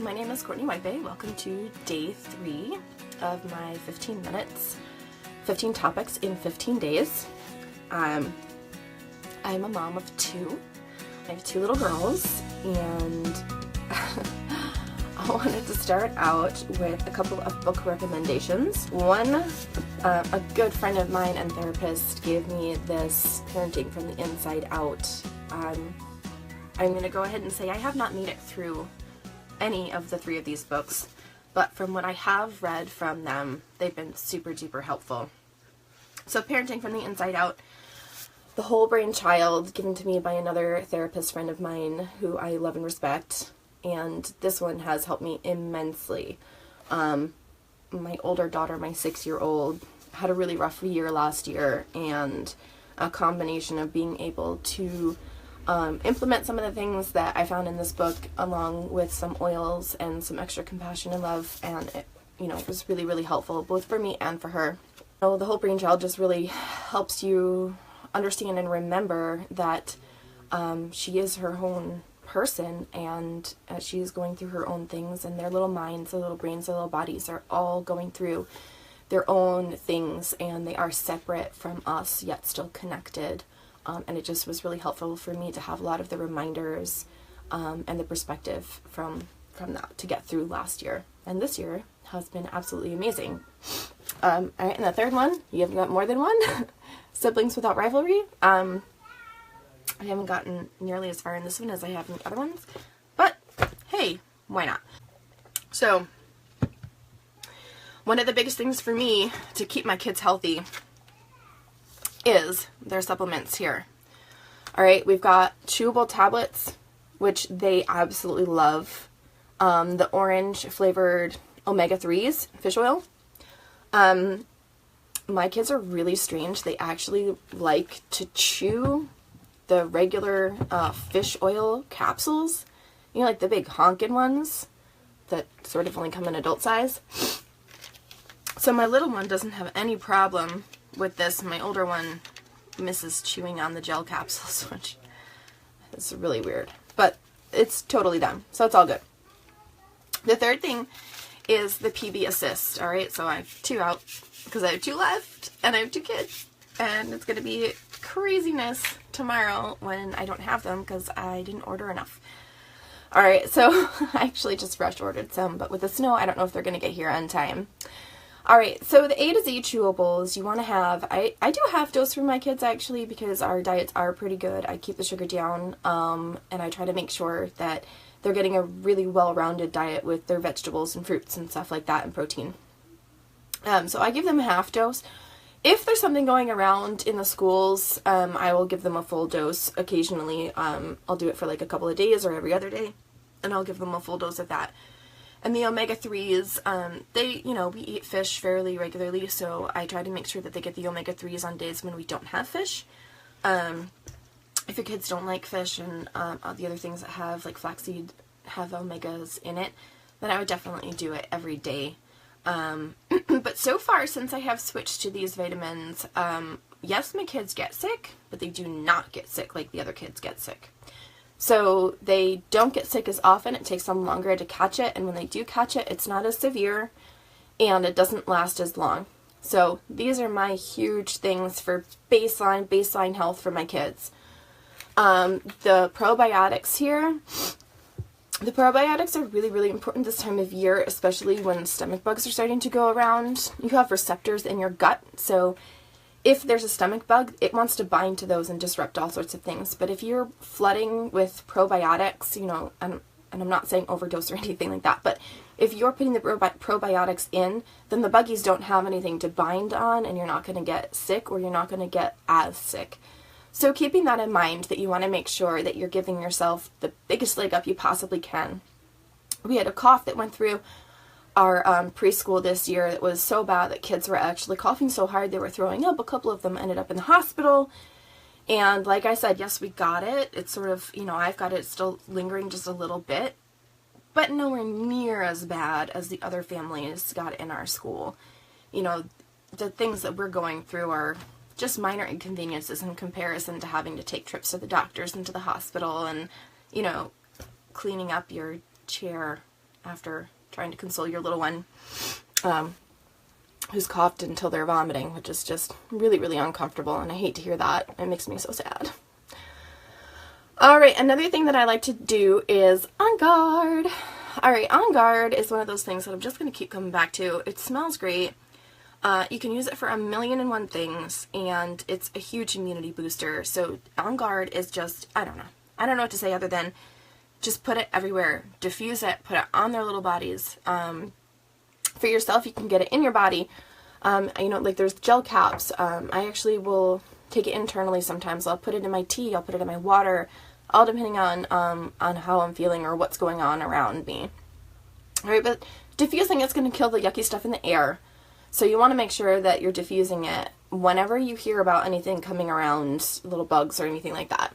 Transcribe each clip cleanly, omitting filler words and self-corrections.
My name is Courtney Whitebay. Welcome to day 3 of my 15 minutes, 15 topics in 15 days. I'm a mom of 2. I have 2 little girls, and I wanted to start out with a couple of book recommendations. One, a good friend of mine and therapist gave me this Parenting from the Inside Out. I'm going to go ahead and say I have not made it through any of the 3 of these books, but from what I have read from them, they've been super duper helpful. So Parenting from the Inside Out, the whole brainchild, given to me by another therapist friend of mine who I love and respect, and this one has helped me immensely. My older daughter, my 6-year-old, had a really rough year last year, and a combination of being able to implement some of the things that I found in this book, along with some oils and some extra compassion and love, and it was really, really helpful both for me and for her. The whole brainchild just really helps you understand and remember that she is her own person, and she's going through her own things, and their little minds, their little brains, their little bodies are all going through their own things, and they are separate from us yet still connected. And it just was really helpful for me to have a lot of the reminders and the perspective from that to get through last year. And this year has been absolutely amazing. All right, and the third one, you haven't got more than one? Siblings Without Rivalry. I haven't gotten nearly as far in this one as I have in the other ones, but hey, why not? So, one of the biggest things for me to keep my kids healthy is their supplements here. All right, we've got chewable tablets, which they absolutely love. The orange flavored omega-3s, fish oil. My kids are really strange. They actually like to chew the regular fish oil capsules. Like the big honkin' ones that sort of only come in adult size. So my little one doesn't have any problem with this. My older one misses chewing on the gel capsules, which is really weird. But it's totally them, so it's all good. The third thing is the PB Assist. Alright, so I have 2 out because I have 2 left, and I have 2 kids. And it's going to be craziness tomorrow when I don't have them because I didn't order enough. Alright, so I actually just rush ordered some, but with the snow, I don't know if they're going to get here on time. Alright, so the A to Z chewables you want to have, I do a half dose for my kids actually because our diets are pretty good. I keep the sugar down, and I try to make sure that they're getting a really well-rounded diet with their vegetables and fruits and stuff like that and protein. So I give them a half dose. If there's something going around in the schools, I will give them a full dose occasionally. I'll do it for like a couple of days or every other day, and I'll give them a full dose of that. And the omega-3s, we eat fish fairly regularly, so I try to make sure that they get the omega-3s on days when we don't have fish. If your kids don't like fish and the other things that have, like flaxseed, have omegas in it, then I would definitely do it every day. But so far, since I have switched to these vitamins, yes, my kids get sick, but they do not get sick like the other kids get sick. So they don't get sick as often. It takes them longer to catch it, and when they do catch it, it's not as severe, and it doesn't last as long. So these are my huge things for baseline health for my kids. The probiotics here, the probiotics are really, really important this time of year, especially when stomach bugs are starting to go around. You have receptors in your gut, so if there's a stomach bug, it wants to bind to those and disrupt all sorts of things. But if you're flooding with probiotics, and I'm not saying overdose or anything like that, but if you're putting the probiotics in, then the buggies don't have anything to bind on, and you're not going to get sick, or you're not going to get as sick. So keeping that in mind, that you want to make sure that you're giving yourself the biggest leg up you possibly can. We had a cough that went through our preschool this year that was so bad that kids were actually coughing so hard they were throwing up. A couple of them ended up in the hospital. And like I said, yes, we got it. It's sort of, I've got it still lingering just a little bit, but nowhere near as bad as the other families got in our school. The things that we're going through are just minor inconveniences in comparison to having to take trips to the doctors and to the hospital and, cleaning up your chair after trying to console your little one who's coughed until they're vomiting, which is just really, really uncomfortable, and I hate to hear that. It makes me so sad. Alright, another thing that I like to do is On Guard. Alright, On Guard is one of those things that I'm just going to keep coming back to. It smells great. You can use it for 1,000,001 things, and it's a huge immunity booster. So On Guard is just, I don't know. I don't know what to say other than just put it everywhere. Diffuse it, put it on their little bodies. For yourself, you can get it in your body. You know, like there's gel caps. I actually will take it internally sometimes. I'll put it in my tea, I'll put it in my water, all depending on how I'm feeling or what's going on around me. Alright, but diffusing it's going to kill the yucky stuff in the air. So you want to make sure that you're diffusing it whenever you hear about anything coming around, little bugs or anything like that.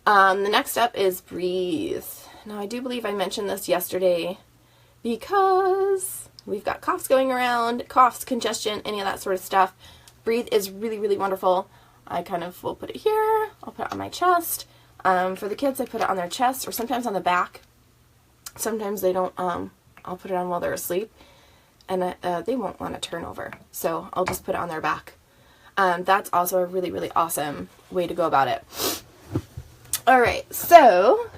The next step is breathe. Now I do believe I mentioned this yesterday because we've got coughs going around, coughs, congestion, any of that sort of stuff. Breathe is really, really wonderful. I kind of will put it here, I'll put it on my chest. For the kids, I put it on their chest or sometimes on the back. Sometimes they don't, I'll put it on while they're asleep, and they won't want to turn over. So I'll just put it on their back. That's also a really, really awesome way to go about it. Alright, so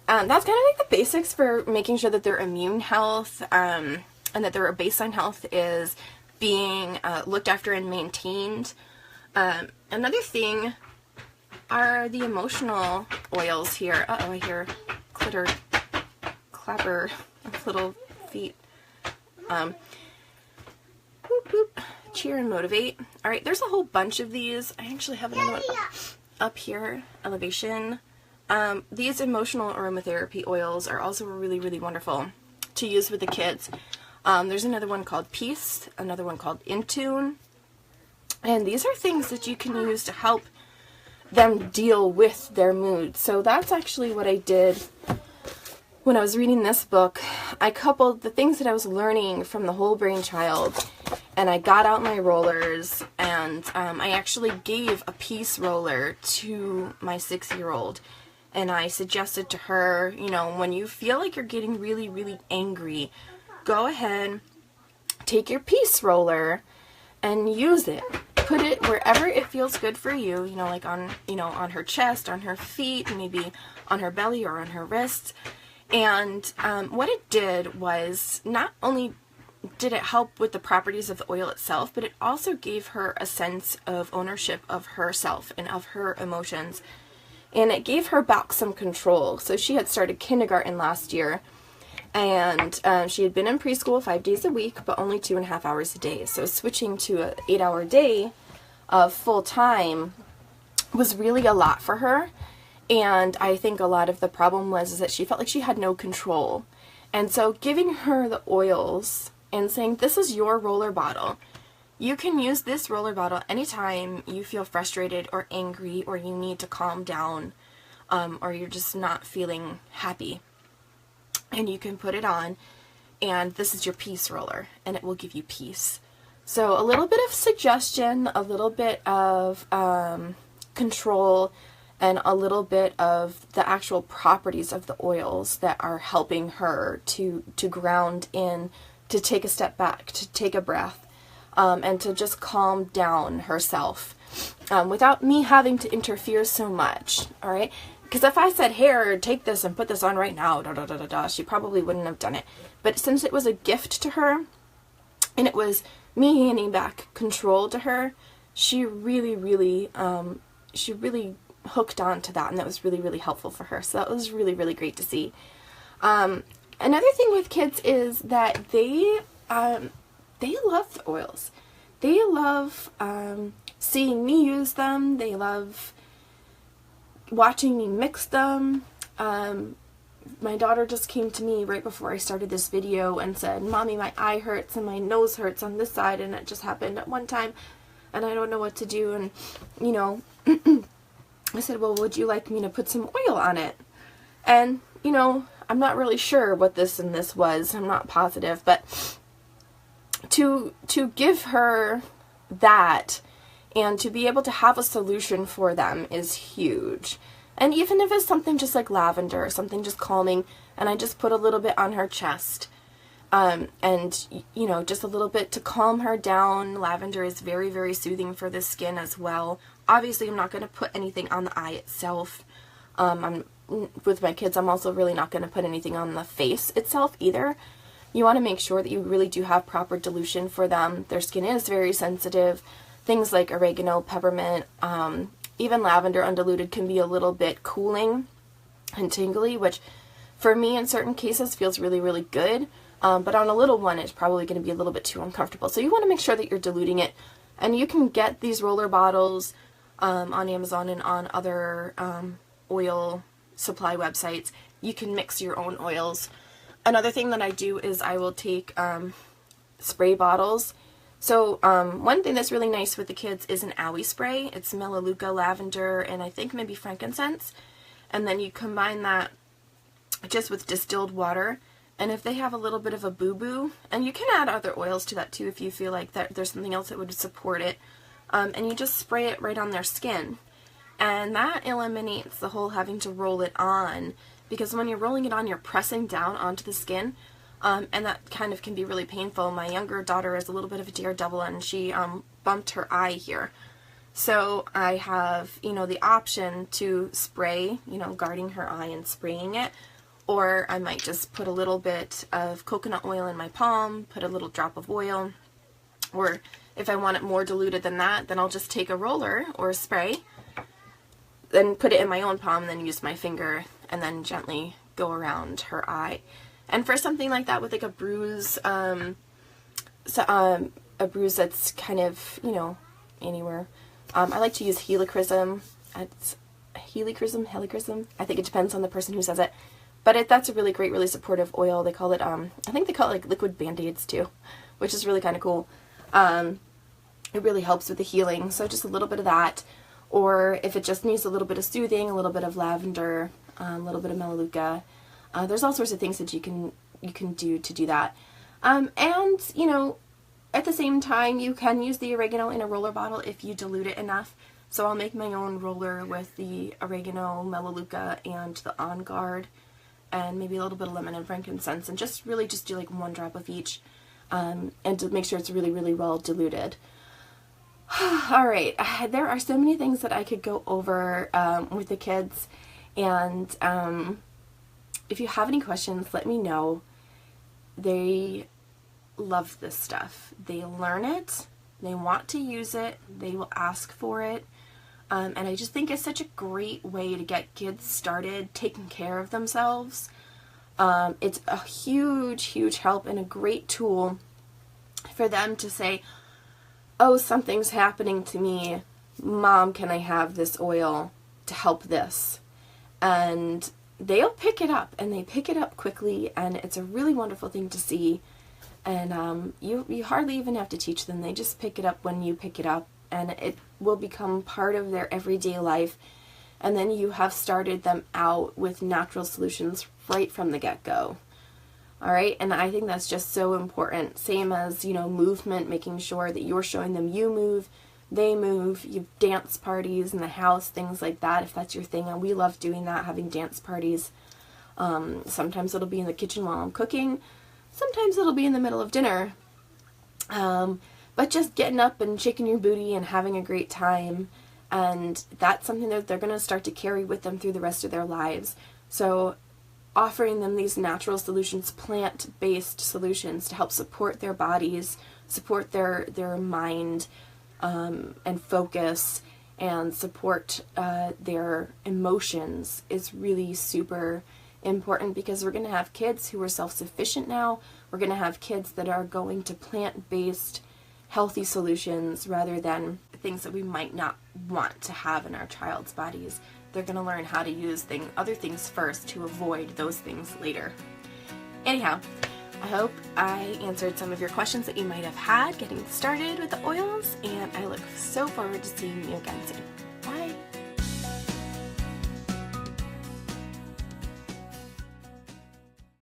that's kind of like the basics for making sure that their immune health and that their baseline health is being looked after and maintained. Another thing are the emotional oils here. Uh-oh, I hear clitter clapper of little feet. Whoop, whoop. Cheer and motivate. Alright, there's a whole bunch of these. I actually have another one up here, elevation. These emotional aromatherapy oils are also really, really wonderful to use with the kids. There's another one called Peace, another one called Intune. And these are things that you can use to help them deal with their mood. So that's actually what I did when I was reading this book. I coupled the things that I was learning from the Whole Brain Child, and I got out my rollers, and I actually gave a peace roller to my 6-year-old. And I suggested to her, you know, when you feel like you're getting really, really angry, go ahead, take your peace roller and use it. Put it wherever it feels good for you, you know, like on, you know, on her chest, on her feet, maybe on her belly or on her wrists. And what it did was not only did it help with the properties of the oil itself, but it also gave her a sense of ownership of herself and of her emotions. And it gave her back some control. So she had started kindergarten last year, and she had been in preschool 5 days a week, but only 2.5 hours a day. So switching to an 8-hour day of full time was really a lot for her. And I think a lot of the problem was that she felt like she had no control. And so giving her the oils and saying, this is your roller bottle. You can use this roller bottle anytime you feel frustrated or angry or you need to calm down or you're just not feeling happy. And you can put it on, and this is your peace roller, and it will give you peace. So a little bit of suggestion, a little bit of control, and a little bit of the actual properties of the oils that are helping her to ground in, to take a step back, to take a breath. And to just calm down herself without me having to interfere so much, alright? Because if I said, here, take this and put this on right now, she probably wouldn't have done it. But since it was a gift to her, and it was me handing back control to her, she really, really hooked on to that, and that was really, really helpful for her. So that was really, really great to see. Another thing with kids is that they love the oils. They love seeing me use them. They love watching me mix them. My daughter just came to me right before I started this video and said, Mommy, my eye hurts and my nose hurts on this side, and it just happened at one time and I don't know what to do. And, you know, I said, well, would you like me to put some oil on it? And, you know, I'm not really sure what this and this was. I'm not positive, but to give her that and to be able to have a solution for them is huge. And even if it's something just like lavender, something just calming, and I just put a little bit on her chest, and, you know, just a little bit to calm her down. Lavender is very, very soothing for the skin as well. Obviously, I'm not going to put anything on the eye itself. With my kids, I'm also really not going to put anything on the face itself either. You want to make sure that you really do have proper dilution for them. Their skin is very sensitive. Things like oregano, peppermint, even lavender undiluted can be a little bit cooling and tingly, which for me in certain cases feels really, really good. But on a little one, it's probably going to be a little bit too uncomfortable. So you want to make sure that you're diluting it. And you can get these roller bottles on Amazon and on other oil supply websites. You can mix your own oils. Another thing that I do is I will take spray bottles. So one thing that's really nice with the kids is an owie spray. It's melaleuca, lavender, and I think maybe frankincense. And then you combine that just with distilled water. And if they have a little bit of a boo-boo, and you can add other oils to that too if you feel like that there's something else that would support it, and you just spray it right on their skin. And that eliminates the whole having to roll it on, because when you're rolling it on, you're pressing down onto the skin, and that kind of can be really painful. My younger daughter is a little bit of a daredevil, and she bumped her eye here. So I have, you know, the option to spray, you know, guarding her eye and spraying it. Or I might just put a little bit of coconut oil in my palm, put a little drop of oil. Or if I want it more diluted than that, then I'll just take a roller or a spray, then put it in my own palm, and then use my finger, and then gently go around her eye. And for something like that with like a bruise, a bruise that's kind of, you know, anywhere, I like to use helichrysum. It's helichrysum. I think it depends on the person who says it. But that's a really great, really supportive oil. They call it, I think they call it like liquid Band-Aids too, which is really kind of cool. It really helps with the healing. So just a little bit of that. Or if it just needs a little bit of soothing, a little bit of lavender, a little bit of melaleuca. There's all sorts of things that you can do that. And, you know, at the same time, you can use the oregano in a roller bottle if you dilute it enough. So I'll make my own roller with the oregano, melaleuca, and the On Guard, and maybe a little bit of lemon and frankincense, and just really just do like 1 drop of each, and to make sure it's really, really well diluted. Alright, there are so many things that I could go over with the kids, and if you have any questions, let me know. They love this stuff. They learn it, they want to use it, they will ask for it, and I just think it's such a great way to get kids started taking care of themselves. It's a huge, huge help and a great tool for them to say, oh, something's happening to me. Mom, can I have this oil to help this? And they'll pick it up, and they pick it up quickly, and it's a really wonderful thing to see. And you hardly even have to teach them. They just pick it up when you pick it up, and it will become part of their everyday life. And then you have started them out with natural solutions right from the get-go. Alright, and I think that's just so important. Same as, you know, movement, making sure that you're showing them you move, they move, you have dance parties in the house, things like that, if that's your thing. And we love doing that, having dance parties. Sometimes it'll be in the kitchen while I'm cooking. Sometimes it'll be in the middle of dinner. But just getting up and shaking your booty and having a great time. And that's something that they're going to start to carry with them through the rest of their lives. So offering them these natural solutions, plant-based solutions to help support their bodies, support their mind, and focus, and support their emotions is really super important, because we're going to have kids who are self-sufficient now. We're going to have kids that are going to plant-based healthy solutions rather than things that we might not want to have in our child's bodies. They're going to learn how to use other things first to avoid those things later. Anyhow, I hope I answered some of your questions that you might have had getting started with the oils, and I look so forward to seeing you again soon.